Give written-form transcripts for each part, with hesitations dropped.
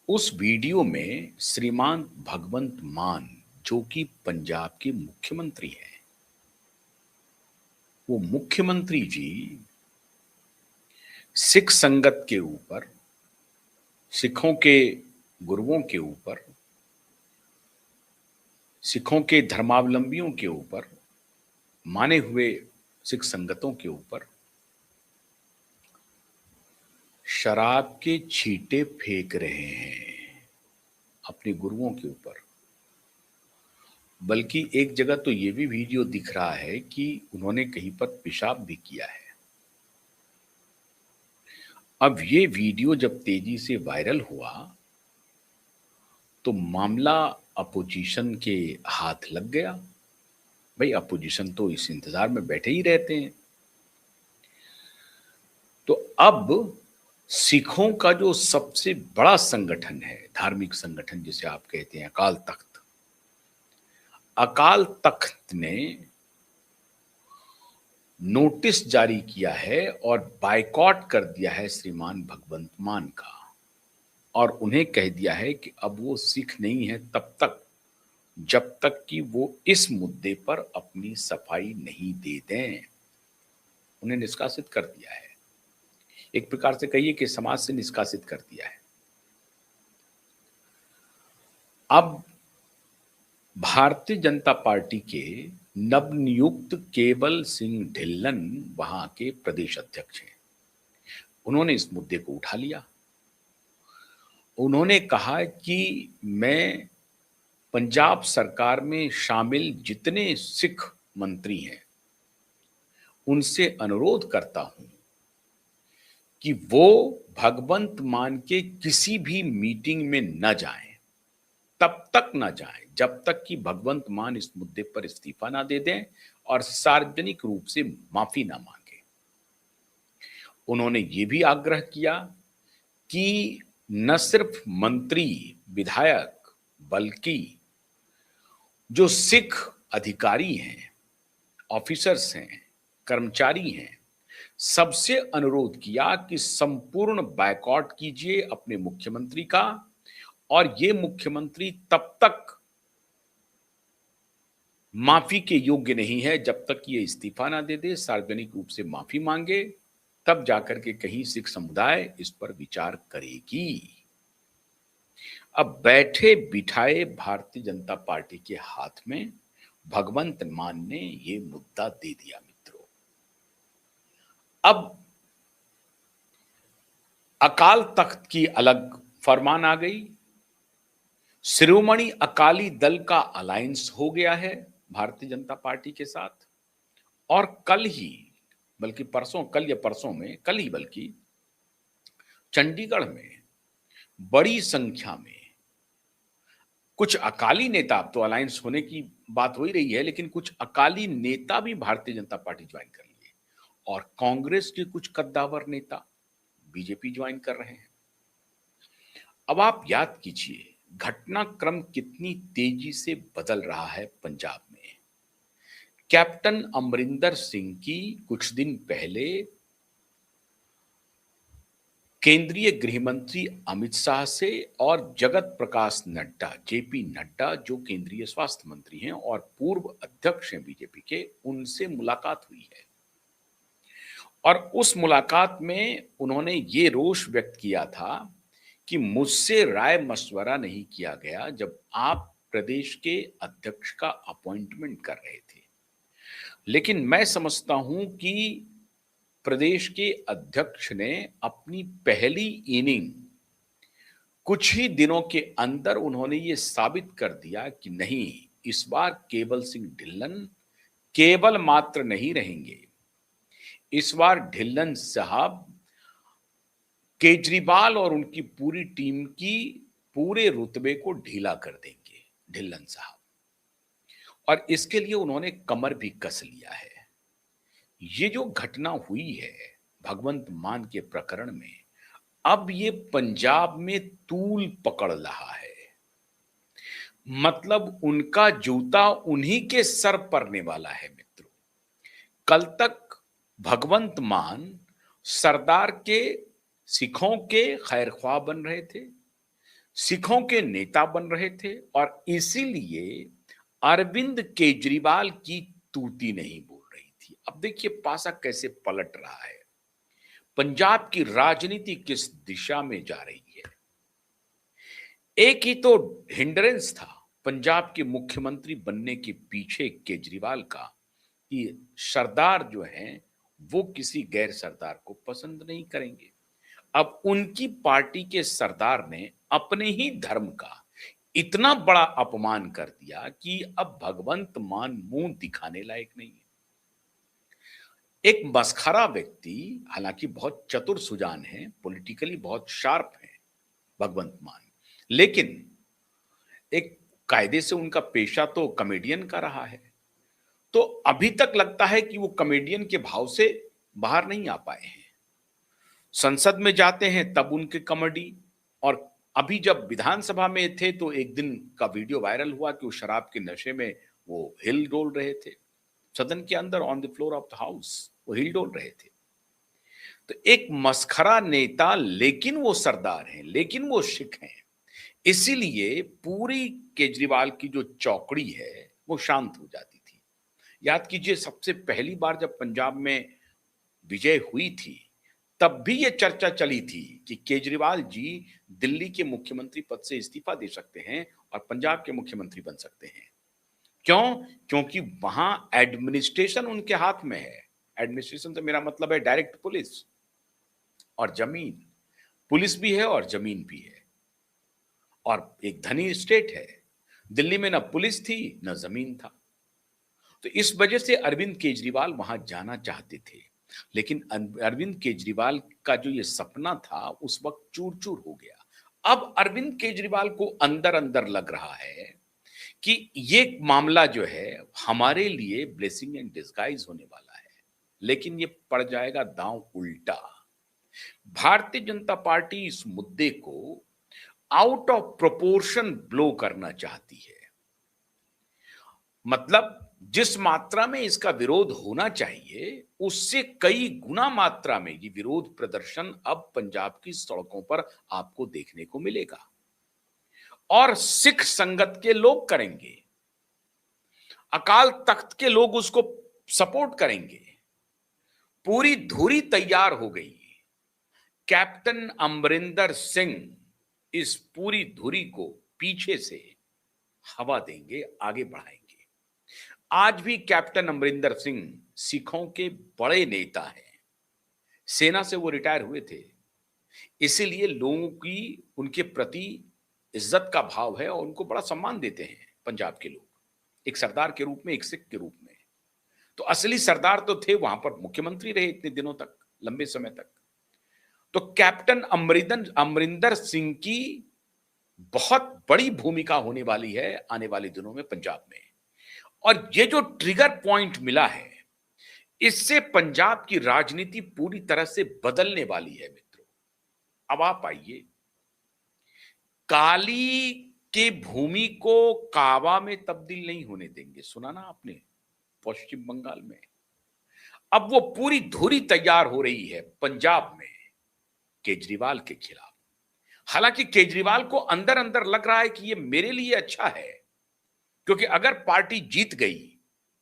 उस वीडियो में श्रीमान भगवंत मान, जो कि पंजाब के मुख्यमंत्री हैं, वो मुख्यमंत्री जी सिख संगत के ऊपर, सिखों के गुरुओं के ऊपर, सिखों के धर्मावलंबियों के ऊपर, माने हुए सिख संगतों के ऊपर शराब के छींटे फेंक रहे हैं अपने गुरुओं के ऊपर। बल्कि एक जगह तो ये भी वीडियो दिख रहा है कि उन्होंने कहीं पर पेशाब भी किया है। अब ये वीडियो जब तेजी से वायरल हुआ तो मामला अपोजिशन के हाथ लग गया। भाई अपोजिशन तो इस इंतजार में बैठे ही रहते हैं। तो अब सिखों का जो सबसे बड़ा संगठन है, धार्मिक संगठन जिसे आप कहते हैं अकाल तख्त, अकाल तख्त ने नोटिस जारी किया है और बायकॉट कर दिया है श्रीमान भगवंत मान का, और उन्हें कह दिया है कि अब वो सिख नहीं है तब तक जब तक कि वो इस मुद्दे पर अपनी सफाई नहीं दे दें। उन्हें निष्कासित कर दिया है, एक प्रकार से कहिए कि समाज से निष्कासित कर दिया है। अब भारतीय जनता पार्टी के नवनियुक्त केवल सिंह ढिल्लन वहां के प्रदेश अध्यक्ष हैं। उन्होंने इस मुद्दे को उठा लिया। उन्होंने कहा कि मैं पंजाब सरकार में शामिल जितने सिख मंत्री हैं उनसे अनुरोध करता हूं कि वो भगवंत मान के किसी भी मीटिंग में न जाएं, तब तक न जाएं जब तक कि भगवंत मान इस मुद्दे पर इस्तीफा ना दे दें और सार्वजनिक रूप से माफी ना मांगे। उन्होंने ये भी आग्रह किया कि न सिर्फ मंत्री विधायक बल्कि जो सिख अधिकारी हैं, ऑफिसर्स हैं, कर्मचारी हैं, सबसे अनुरोध किया कि संपूर्ण बायकॉट कीजिए अपने मुख्यमंत्री का, और ये मुख्यमंत्री तब तक माफी के योग्य नहीं है जब तक ये इस्तीफा ना दे दे, सार्वजनिक रूप से माफी मांगे, तब जाकर के कहीं सिख समुदाय इस पर विचार करेगी। अब बैठे बिठाए भारतीय जनता पार्टी के हाथ में भगवंत मान ने ये मुद्दा दे दिया मित्रों। अब अकाल तख्त की अलग फरमान आ गई, शिरोमणि अकाली दल का अलायंस हो गया है भारतीय जनता पार्टी के साथ, और कल ही बल्कि परसों, कल या परसों में, कल ही बल्कि चंडीगढ़ में बड़ी संख्या में कुछ अकाली नेता, अब तो अलायंस होने की बात हो ही रही है, लेकिन कुछ अकाली नेता भी भारतीय जनता पार्टी ज्वाइन कर लिए, और कांग्रेस के कुछ कद्दावर नेता बीजेपी ज्वाइन कर रहे हैं। अब आप याद कीजिए घटनाक्रम कितनी तेजी से बदल रहा है पंजाब में। कैप्टन अमरिंदर सिंह की कुछ दिन पहले केंद्रीय गृह मंत्री अमित शाह से और जगत प्रकाश नड्डा, जेपी नड्डा, जो केंद्रीय स्वास्थ्य मंत्री हैं और पूर्व अध्यक्ष हैं बीजेपी के, उनसे मुलाकात हुई है। और उस मुलाकात में उन्होंने ये रोष व्यक्त किया था कि मुझसे राय मशवरा नहीं किया गया जब आप प्रदेश के अध्यक्ष का अपॉइंटमेंट कर रहे थे, लेकिन मैं समझता हूं कि प्रदेश के अध्यक्ष ने अपनी पहली इनिंग कुछ ही दिनों के अंदर उन्होंने ये साबित कर दिया कि नहीं, इस बार केवल सिंह ढिल्लन केवल मात्र नहीं रहेंगे, इस बार ढिल्लन साहब केजरीवाल और उनकी पूरी टीम की पूरे रुतबे को ढीला कर देंगे ढिल्लन साहब, और इसके लिए उन्होंने कमर भी कस लिया है। ये जो घटना हुई है भगवंत मान के प्रकरण में, अब ये पंजाब में तूल पकड़ रहा है। मतलब उनका जूता उन्हीं के सर पड़ने वाला है मित्रों। कल तक भगवंत मान सरदार के, सिखों के खैरख्वाह बन रहे थे, सिखों के नेता बन रहे थे और इसीलिए अरविंद केजरीवाल की तूती नहीं बोल रही थी। अब देखिए पासा कैसे पलट रहा है। पंजाब की राजनीति किस दिशा में जा रही है। एक ही तो हिंड्रेंस था पंजाब के मुख्यमंत्री बनने के पीछे केजरीवाल का कि सरदार जो हैं वो किसी गैर सरदार को पसंद नहीं करेंगे। अब उनकी पार्टी के सरदार ने अपने ही धर्म का इतना बड़ा अपमान कर दिया कि अब भगवंत मान मुंह दिखाने लायक नहीं है। एक मस्खरा व्यक्ति, हालांकि बहुत चतुर सुजान है, पॉलिटिकली बहुत शार्प है भगवंत मान, लेकिन एक कायदे से उनका पेशा तो कॉमेडियन का रहा है। तो अभी तक लगता है कि वो कॉमेडियन के भाव से बाहर नहीं आ पाए हैं। संसद में जाते हैं तब उनके कॉमेडी, और अभी जब विधानसभा में थे तो एक दिन का वीडियो वायरल हुआ कि वो शराब के नशे में वो हिल डोल रहे थे सदन के अंदर, on the floor of the house वो हिल डोल रहे थे। तो एक मस्खरा नेता, लेकिन वो सरदार हैं, लेकिन वो सिख हैं, इसीलिए पूरी केजरीवाल की जो चौकड़ी है वो शांत हो जाती थी। याद कीजिए सबसे पहली बार जब पंजाब में विजय हुई थी तब भी ये चर्चा चली थी कि केजरीवाल जी दिल्ली के मुख्यमंत्री पद से इस्तीफा दे सकते हैं और पंजाब के मुख्यमंत्री बन सकते हैं। क्यों? क्योंकि वहां एडमिनिस्ट्रेशन उनके हाथ में है। एडमिनिस्ट्रेशन से मेरा मतलब है डायरेक्ट पुलिस और जमीन। पुलिस भी है और जमीन भी है, और एक धनी स्टेट है। दिल्ली में ना पुलिस थी ना जमीन था। तो इस वजह से अरविंद केजरीवाल वहां जाना चाहते थे, लेकिन अरविंद केजरीवाल का जो ये सपना था उस वक्त चूर चूर हो गया। अब अरविंद केजरीवाल को अंदर अंदर लग रहा है कि ये मामला जो है हमारे लिए ब्लेसिंग एंड डिस्गाइज होने वाला है, लेकिन ये पड़ जाएगा दांव उल्टा। भारतीय जनता पार्टी इस मुद्दे को आउट ऑफ प्रोपोर्शन ब्लो करना चाहती है। मतलब जिस मात्रा में इसका विरोध होना चाहिए उससे कई गुना मात्रा में ये विरोध प्रदर्शन अब पंजाब की सड़कों पर आपको देखने को मिलेगा, और सिख संगत के लोग करेंगे, अकाल तख्त के लोग उसको सपोर्ट करेंगे। पूरी धुरी तैयार हो गई। कैप्टन अमरिंदर सिंह इस पूरी धुरी को पीछे से हवा देंगे, आगे बढ़ाएंगे। आज भी कैप्टन अमरिंदर सिंह सिखों के बड़े नेता हैं। सेना से वो रिटायर हुए थे, इसीलिए लोगों की उनके प्रति इज्जत का भाव है और उनको बड़ा सम्मान देते हैं पंजाब के लोग, एक सरदार के रूप में, एक सिख के रूप में। तो असली सरदार तो थे, वहां पर मुख्यमंत्री रहे इतने दिनों तक, लंबे समय तक। तो कैप्टन अमरिंदर सिंह की बहुत बड़ी भूमिका होने वाली है आने वाले दिनों में पंजाब में। और ये जो ट्रिगर पॉइंट मिला है, इससे पंजाब की राजनीति पूरी तरह से बदलने वाली है मित्रों। अब आप आइए, काली के भूमि को कावा में तब्दील नहीं होने देंगे, सुना ना आपने, पश्चिम बंगाल में। अब वो पूरी धुरी तैयार हो रही है पंजाब में केजरीवाल के खिलाफ। हालांकि केजरीवाल को अंदर अंदर लग रहा है कि ये मेरे लिए अच्छा है, क्योंकि अगर पार्टी जीत गई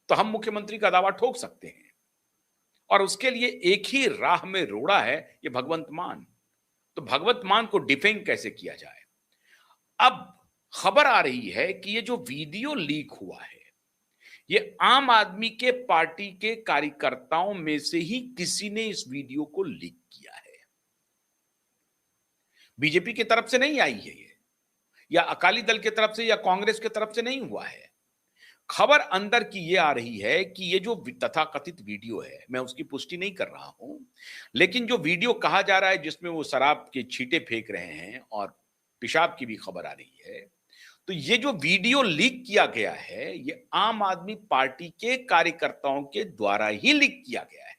तो हम मुख्यमंत्री का दावा ठोक सकते हैं, और उसके लिए एक ही राह में रोड़ा है, ये भगवंत मान। तो भगवंत मान को डिफेंड कैसे किया जाए। अब खबर आ रही है कि ये जो वीडियो लीक हुआ है, ये आम आदमी के पार्टी के कार्यकर्ताओं में से ही किसी ने इस वीडियो को लीक किया है। बीजेपी की तरफ से नहीं आई है ये, या अकाली दल की तरफ से, या कांग्रेस की तरफ से नहीं हुआ है। खबर अंदर की ये आ रही है कि ये जो तथाकथित वीडियो है, मैं उसकी पुष्टि नहीं कर रहा हूं, लेकिन जो वीडियो कहा जा रहा है जिसमें वो शराब के छींटे फेंक रहे हैं और पेशाब की भी खबर आ रही है, तो ये जो वीडियो लीक किया गया है, ये आम आदमी पार्टी के कार्यकर्ताओं के द्वारा ही लीक किया गया है।